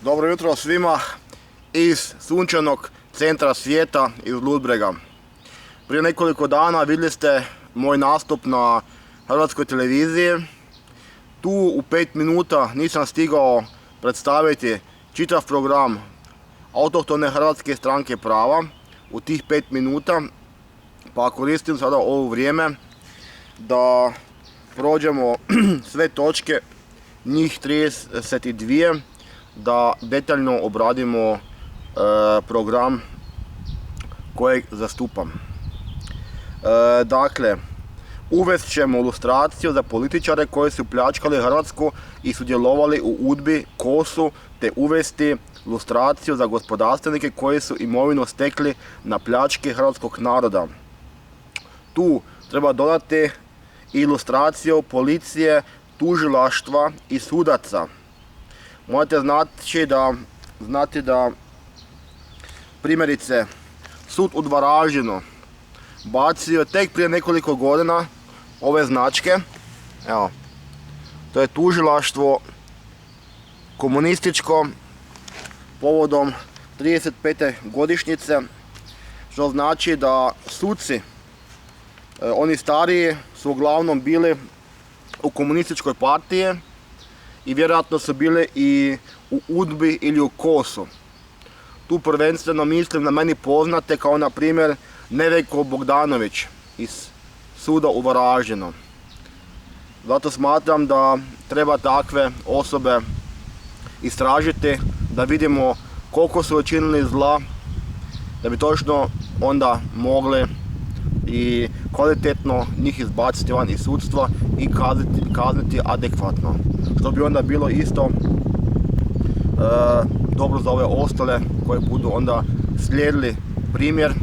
Dobro jutro svima iz sunčanog centra svijeta, iz Ludbrega. Prije nekoliko dana vidjeli ste moj nastup na hrvatskoj televiziji. Tu u 5 minuta nisam stigao predstaviti čitav program Autohtone hrvatske stranke prava u tih 5 minuta, pa koristim sada ovo vrijeme da prođemo sve točke, njih 32, da detaljno obradimo program kojeg zastupam. Dakle, uvest ćemo lustraciju za političare koji su pljačkali Hrvatsku i sudjelovali u UDBI, KOS-u, te uvesti lustraciju za gospodarstvenike koji su imovinu stekli na pljački hrvatskog naroda. Tu treba dodati ilustraciju policije, tužilaštva i sudaca. Morate znati da primjerice sud u Varaždinu bacio tek prije nekoliko godina ove značke. Evo, to je tužilaštvo komunističko povodom 35. godišnjice, što znači da suci, oni stariji, su uglavnom bili u komunističkoj partiji i vjerojatno su bili i u UDBI ili u KOS-u. Tu prvenstveno mislim na meni poznate kao na primjer Nevenko Bogdanović iz suda u Varaždinu. Zato smatram da treba takve osobe istražiti, da vidimo koliko su učinili zla, da bi točno onda mogli i kvalitetno njih izbaciti van iz sudstva i kazniti adekvatno. Što bi onda bilo isto dobro za ove ostale koji budu onda slijedili primjer,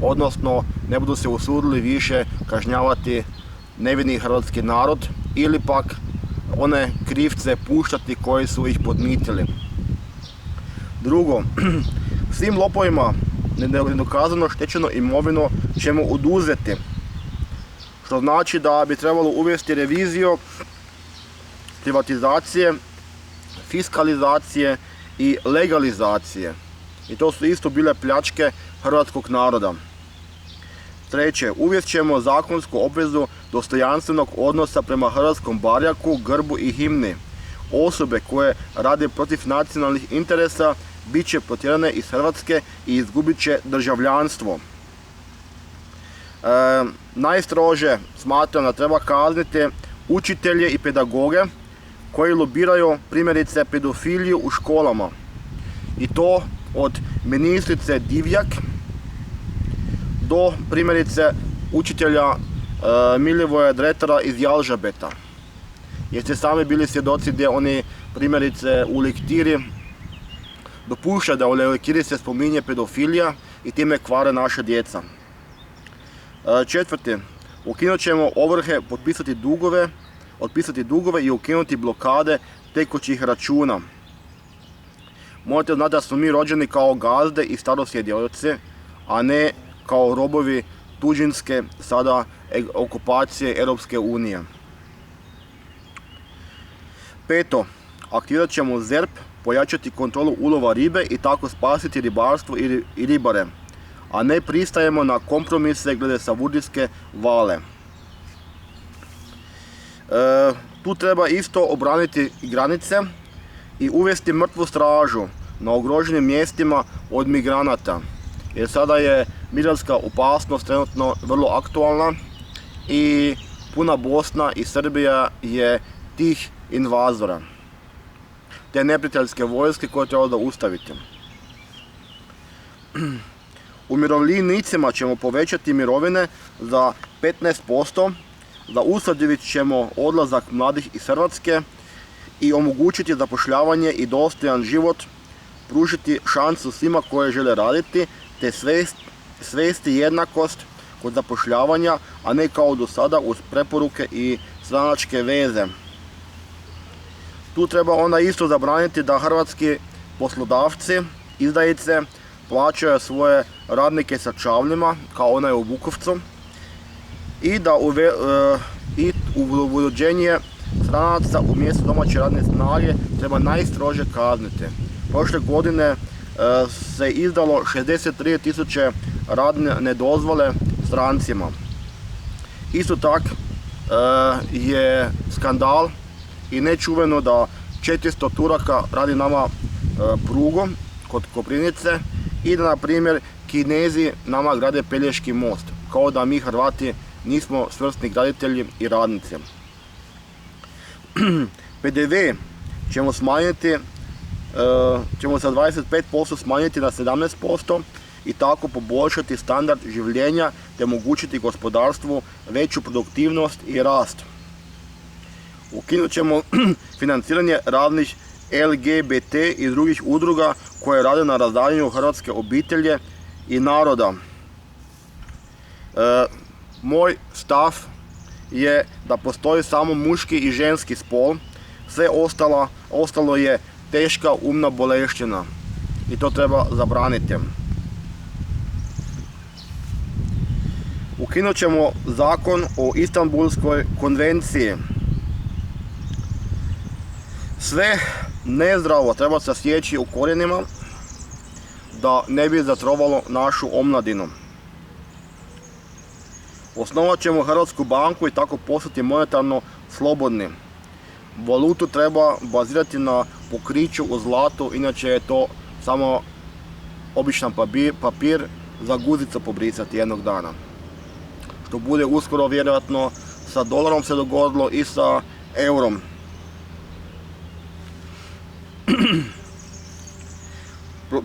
odnosno ne budu se usudili više kažnjavati nevini hrvatski narod ili pak one krivce puštati koji su ih podmitili. Drugo, svim lopovima nedokazano štećenu imovinu ćemo oduzeti, što znači da bi trebalo uvesti reviziju privatizacije, fiskalizacije i legalizacije. I to su isto bile pljačke hrvatskog naroda. Treće, uvest ćemo zakonsku obvezu dostojanstvenog odnosa prema hrvatskom barjaku, grbu i himni. Osobe koje rade protiv nacionalnih interesa bit će protjerane iz Hrvatske i izgubit će državljanstvo. Najstrože smatram da treba kazniti učitelje i pedagoge koji lobiraju primjerice pedofiliju u školama. I to od ministrice Divjak do primjerice učitelja Milivoja Dretara iz Jalžabeta. Jer ste sami bili svjedoci gdje oni primjerice u lektiri dopušta da u lektiri se spominje pedofilija i time kvare naša djeca. Četvrti, ukinut ćemo ovrhe, otpisati dugove i ukinuti blokade tekućih računa. Morate znati da smo mi rođeni kao gazde i starosjedioci, a ne kao robovi tuđinske sada okupacije Europske unije. Peto, aktivirat ćemo ZERP, pojačati kontrolu ulova ribe i tako spasiti ribarstvo i ribare, a ne pristajemo na kompromise glede Savudrijske vale. Tu treba isto obraniti granice i uvesti mrtvu stražu na ugroženim mjestima od migranata, jer sada je migrantska opasnost trenutno vrlo aktualna i puna Bosna i Srbija je tih invazora, te neprijateljske vojske koje treba zaustaviti. Umirovljenicima ćemo povećati mirovine za 15%, zaustaviti ćemo odlazak mladih iz Hrvatske i omogućiti zapošljavanje i dostojan život, pružiti šansu svima koji žele raditi, te svesti jednakost kod zapošljavanja, a ne kao do sada uz preporuke i stranačke veze. Tu treba onda isto zabraniti da hrvatski poslodavci, izdajice, plaćaju svoje radnike sa čavljima, kao onaj u Bukovcu, i da uvođenje stranaca u mjestu domaće radne snage treba najstrože kazniti. prošle godine se izdalo 63.000 radne dozvole strancima. Isto tak je skandal i nečuveno da 400 Turaka radi nama prugom kod Koprivnice i da, na primjer, Kinezi nama grade Pelješki most, kao da mi Hrvati nismo svrsni graditelji i radnici. PDV ćemo smanjiti, ćemo sa 25% smanjiti na 17% i tako poboljšati standard življenja te omogućiti gospodarstvu veću produktivnost i rast. Ukinut ćemo financiranje raznih LGBT i drugih udruga koje rade na razdajanju hrvatske obitelji i naroda. Moj stav je da postoji samo muški i ženski spol, sve ostalo je teška umna boleština i to treba zabraniti. Ukinut ćemo zakon o Istanbulskoj konvenciji. Sve nezdravo treba se sjeći u korijenima da ne bi zatrovalo našu omladinu. Osnovat ćemo Hrvatsku banku i tako postati monetarno slobodni. Valutu treba bazirati na pokriću u zlatu, inače je to samo običan papir za guzicu pobrisati jednog dana. Što bude uskoro vjerojatno sa dolarom se dogodilo i sa eurom.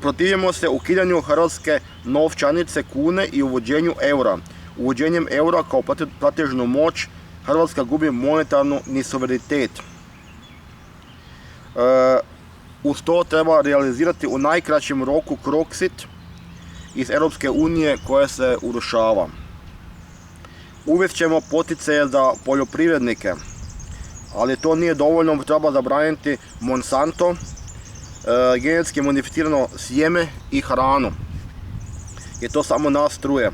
Protivimo se ukidanju hrvatske novčanice kune i uvođenju eura. Uvođenjem eura kao platežnu moć Hrvatska gubi monetarnu suverenitet. Uz to treba realizirati u najkraćem roku Grexit iz Europske unije koja se urušava. Uvest ćemo poticaje za poljoprivrednike, ali to nije dovoljno, treba zabraniti Monsanto, genetski modificirano sjeme i hranu, jer to samo nas truje.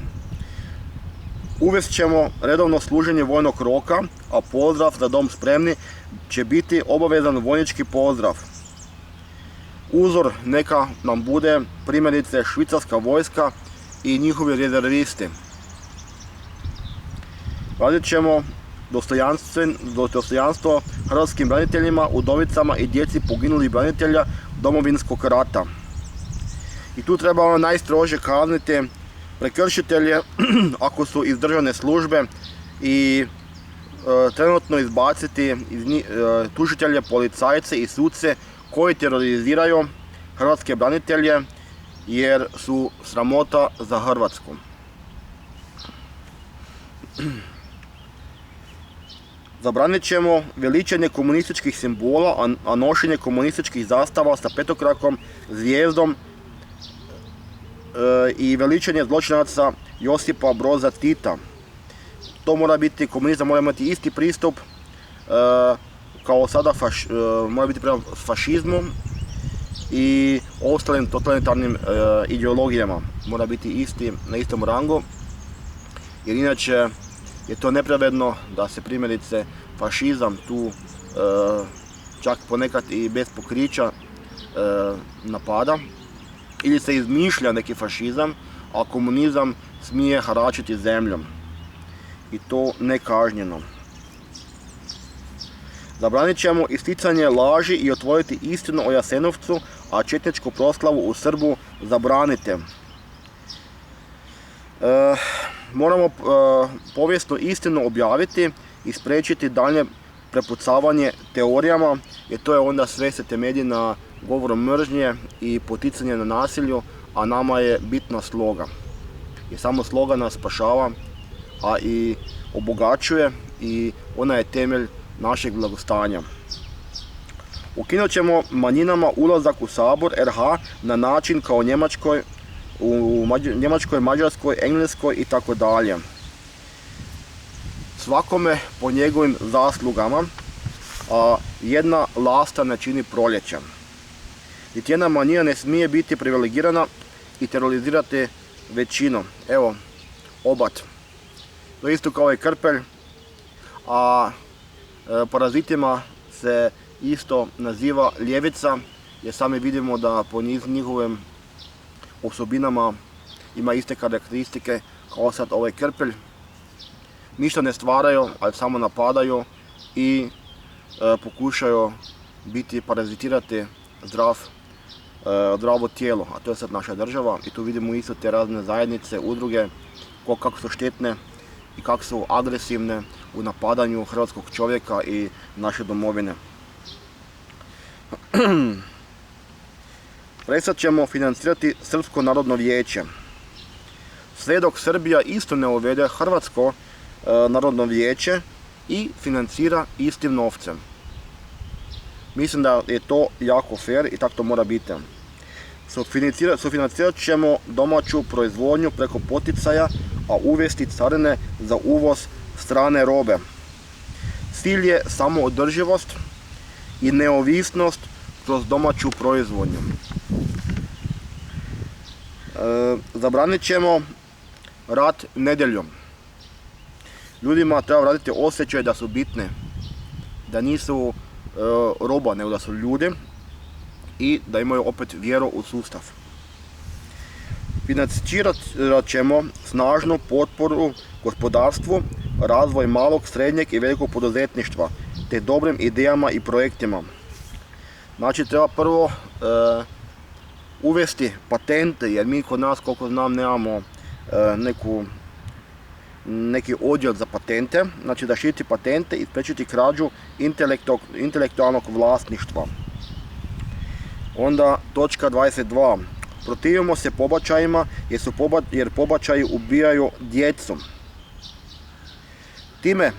Uvest ćemo redovno služenje vojnog roka, a pozdrav Za dom spremni će biti obavezan vojnički pozdrav. Uzor neka nam bude primjerice švicarska vojska i njihovi rezervisti. Radit ćemo dostojanstvo hrvatskim braniteljima, udovicama i djeci poginulih branitelja Domovinskog rata. I tu treba najstrože kazniti prekršitelje ako su iz državne službe i trenutno izbaciti tužitelje, policajce i suce koji teroriziraju hrvatske branitelje jer su sramota za Hrvatsku. Zabranit ćemo veličanje komunističkih simbola, a nošenje komunističkih zastava sa petokrakom, zvijezdom i veličanje zločinaca Josipa Broza Tita. To mora biti, komunizam mora imati isti pristup kao sada, mora biti prema fašizmu i ostalim totalitarnim ideologijama. Mora biti isti, na istom rangu, jer inače je to nepravedno da se primjerice fašizam tu čak ponekad i bez pokrića napada ili se izmišlja neki fašizam, a komunizam smije haračiti zemljom i to nekažnjeno. Zabranit ćemo isticanje laži i otvoriti istinu o Jasenovcu, a četničku proslavu u Srbu zabranite. Moramo povijesnu istinu objaviti i spriječiti daljnje prepucavanje teorijama, jer to je onda sve se temelji na govoru mržnje i poticanje na nasilju, a nama je bitna sloga. I samo sloga nas spašava, a i obogaćuje i ona je temelj našeg blagostanja. Ukinut ćemo manjinama ulazak u Sabor RH na način kao u Njemačkoj, Mađarskoj, Engleskoj i tako dalje. Svakome po njegovim zaslugama, a jedna lasta ne čini proljeće. Niti jedna manjina ne smije biti privilegirana i terorizirati većinu. Evo, obat. To isto kao i krpelj, a parazitima se isto naziva ljevica jer sami vidimo da po njihovim osobinama ima iste karakteristike kao sad ovaj krpelj. Ništa ne stvaraju, ali samo napadaju i pokušaju parazitirati zdravo tijelo, a to je sad naša država i tu vidimo isto te razne zajednice, udruge, kako su štetne i kako su agresivne u napadanju hrvatskog čovjeka i naše domovine. Prestat ćemo financirati Srpsko narodno vijeće. Sve dok Srbija isto ne uvede Hrvatsko narodno vijeće i financira istim novcem. Mislim da je to jako fair i tako to mora biti. Sufinancirat ćemo domaću proizvodnju preko poticaja, a uvesti carine za uvoz strane robe. Cilj je samoodrživost i neovisnost kroz domaću proizvodnju. Zabranit ćemo rad nedjeljom. Ljudima treba vratiti osjećaj da su bitni, da nisu roba, nego da su ljudi i da imaju opet vjeru u sustav. Financirat ćemo snažnu potporu gospodarstvu, razvoj malog, srednjeg i velikog poduzetništva, te dobrim idejama i projektima. Znači treba prvo uvesti patente, jer mi kod nas, koliko znam, nemamo neki odjel za patente, znači da štiti patente i spriječiti krađu intelektualnog vlasništva. Onda točka 22. Protivimo se pobačajima jer pobačaji ubijaju djecu. Time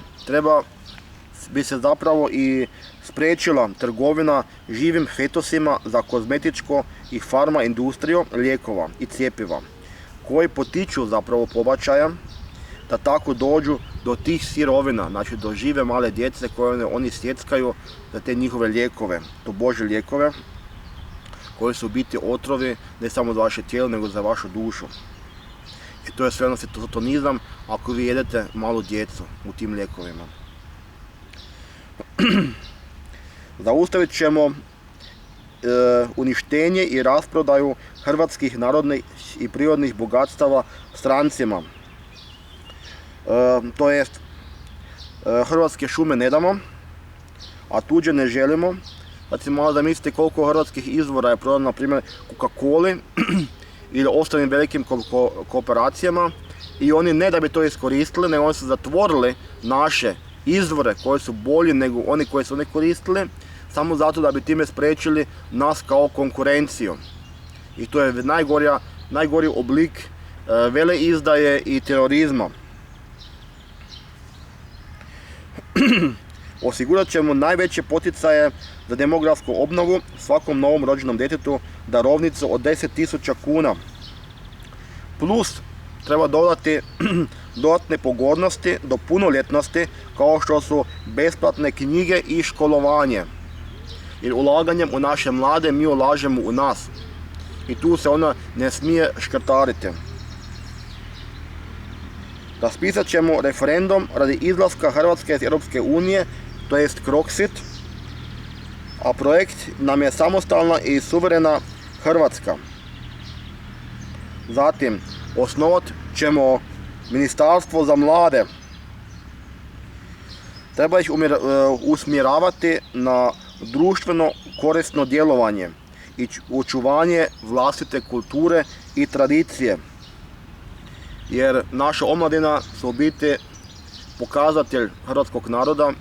bi se zapravo i spriječila trgovina živim fetusima za kozmetičko i farma industriju lijekova i cjepiva, koji potiču zapravo pobačaja, da tako dođu do tih sirovina, znači do žive male djece koje oni sjeckaju za te njihove lijekove, to božje lijekove, koji su u biti otrovi ne samo za vaše tijelo, nego za vašu dušu. I to je sve satanizam ako vi jedete malu djecu u tim lijekovima. Zaustavit ćemo uništenje i rasprodaju hrvatskih narodnih i prirodnih bogatstava strancima. To jest, hrvatske šume ne damo, a tuđe ne želimo. Znači malo zamislite koliko hrvatskih izvora je prodano, na primjer, Coca-Coli ili ostalim velikim kooperacijama i oni ne da bi to iskoristili, nego oni su zatvorili naše izvore koji su bolji nego oni koji su ne koristili, samo zato da bi time spriječili nas kao konkurenciju. I to je najgori oblik veleizdaje i terorizma. Osigurat ćemo najveće poticaje za demografsku obnovu svakom novom rođenom djetetu darovnicu od 10.000 kuna. Plus treba dodati dodatne pogodnosti do punoljetnosti kao što su besplatne knjige i školovanje. Jer ulaganjem u naše mlade mi ulažemo u nas. I tu se ona ne smije škrtariti. Raspisat ćemo referendum radi izlaska Hrvatske iz Europske unije, to jest Grexit, a projekt nam je samostalna i suverena Hrvatska. Zatim, osnovat ćemo ministarstvo za mlade. Treba ih usmjeravati na društveno korisno djelovanje i očuvanje vlastite kulture i tradicije. Jer naša omladina su u biti pokazatelj hrvatskog naroda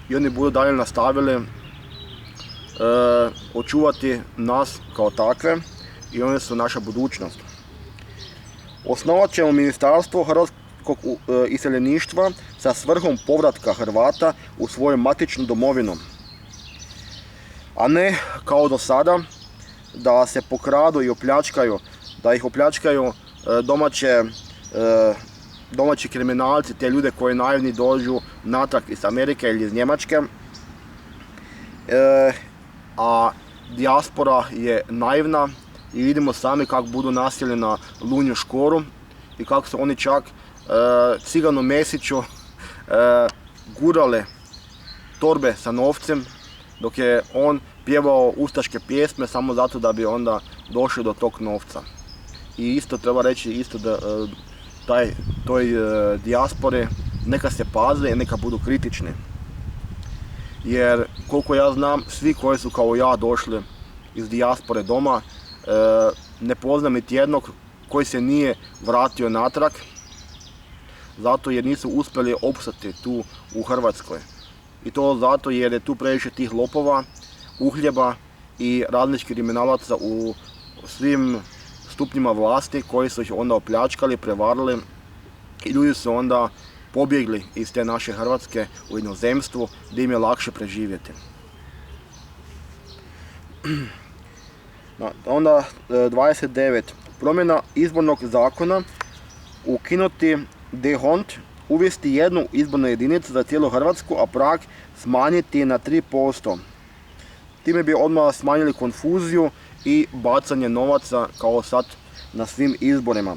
i oni budu dalje nastavili očuvati nas kao takve i oni su naša budućnost. Osnovat ćemo ministarstvo hrvatskog iseljeništva sa svrhom povratka Hrvata u svoju matičnu domovinu. A ne kao do sada da se pokradu i opljačkaju, da ih opljačkaju domaći kriminalci, te ljude koji naivni dođu natrag iz Amerike ili iz Njemačke. A dijaspora je naivna i vidimo sami kako budu nasjeli na Lunju Škoru i kako su oni čak Ciganu Mesiću gurale torbe sa novcem dok je on pjevao ustaške pjesme samo zato da bi onda došli do tog novca. I isto treba reći isto da toj dijaspori neka se paze i neka budu kritični. Jer koliko ja znam, svi koji su kao ja došli iz dijaspore doma, ne poznam niti jednog koji se nije vratio natrag, zato jer nisu uspjeli opstati tu u Hrvatskoj. I to zato jer je tu previše tih lopova, uhljeba i različitih kriminalaca u svim stupnjima vlasti koji su ih onda opljačkali, prevarili i ljudi su onda pobjegli iz te naše Hrvatske u inozemstvu gdje im je lakše preživjeti. Onda 29. Promjena izbornog zakona, ukinuti dehont, uvesti jednu izbornu jedinicu za cijelu Hrvatsku, a prag smanjiti na 3%. Time bi odmah smanjili konfuziju i bacanje novaca kao sad na svim izborima.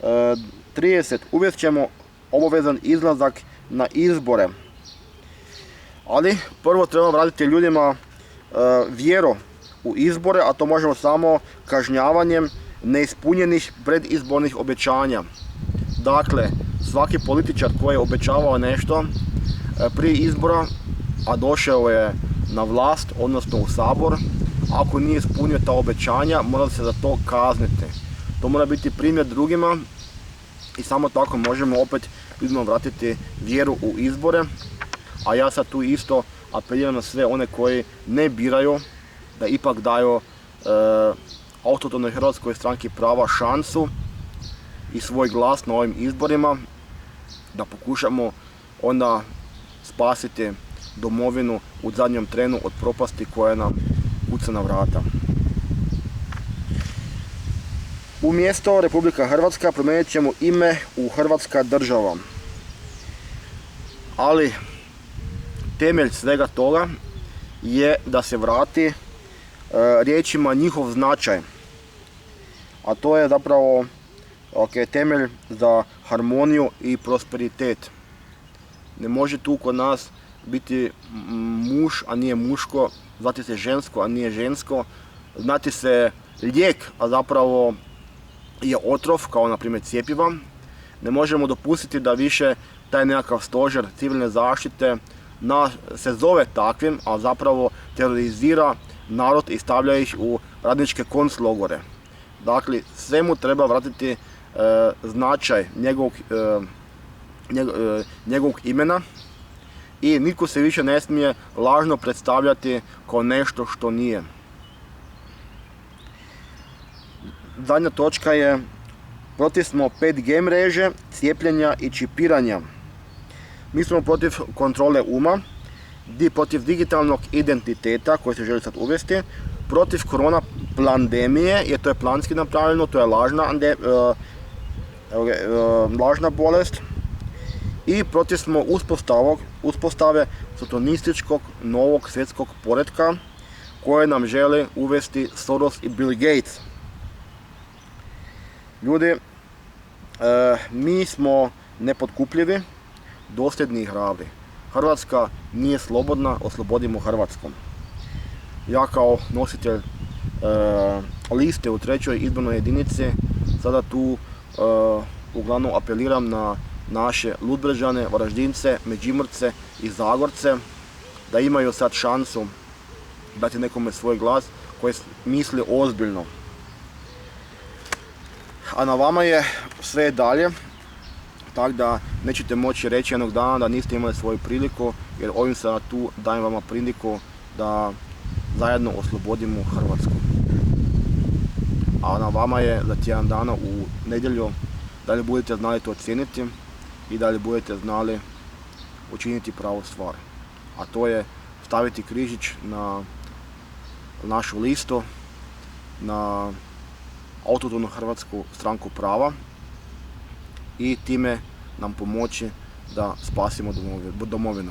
30. Uvest ćemo obavezan izlazak na izbore. Ali prvo treba vratiti ljudima vjeru u izbore, a to možemo samo kažnjavanjem neispunjenih predizbornih obećanja. Dakle, svaki političar koji je obećavao nešto prije izbora, a došao je na vlast, odnosno u Sabor, ako nije ispunio ta obećanja, mora se za to kazniti. To mora biti primjer drugima i samo tako možemo opet ljudima vratiti vjeru u izbore. A ja sad tu isto apeliram na sve one koji ne biraju, da ipak daju autohtonoj Hrvatskoj stranki prava šansu i svoj glas na ovim izborima, da pokušamo onda spasiti domovinu u zadnjem trenu od propasti koja nam kuca na vrata. Umjesto Republika Hrvatska promijenit ćemo ime u Hrvatska država. Ali temelj svega toga je da se vrati riječima njihov značaj. A to je zapravo temelj za harmoniju i prosperitet. Ne može tu kod nas biti muž, a nije muško, zvati se žensko, a nije žensko, znati se lijek, a zapravo je otrov, kao na primjer cjepiva. Ne možemo dopustiti da više taj nekakav stožer civilne zaštite se zove takvim, a zapravo terorizira narod i stavlja ih u radničke konclogore. Dakle, svemu treba vratiti značaj njegovog imena i nitko se više ne smije lažno predstavljati kao nešto što nije. Zadnja točka je, protiv smo 5G mreže, cijepljenja i čipiranja. Mi smo protiv kontrole uma, protiv digitalnog identiteta koji se želi sad uvesti, protiv korona pandemije, jer to je planski napravljeno, to je lažna bolest, i protiv smo uspostave sotonističkog novog svjetskog poretka koje nam žele uvesti Soros i Bill Gates. Ljudi, mi smo nepotkupljivi, dosljedni i hrabri. Hrvatska nije slobodna, oslobodimo Hrvatskom. Ja kao nositelj liste u 3. izbornoj jedinici sada tu uglavnom apeliram na naše Ludbrešane, Varaždince, Međimurce i Zagorce da imaju sad šansu dati nekome svoj glas koji misli ozbiljno. A na vama je sve dalje, tako da nećete moći reći jednog dana da niste imali svoju priliku, jer ovim sada tu dajem vama priliku da zajedno oslobodimo Hrvatsku. A na vama je za tjedan dana u nedjelju da li budete znali to ocijeniti i da li budete znali učiniti pravu stvar. A to je staviti križić na našu listu, na autohtonu Hrvatsku stranku prava i time nam pomoći da spasimo domovinu.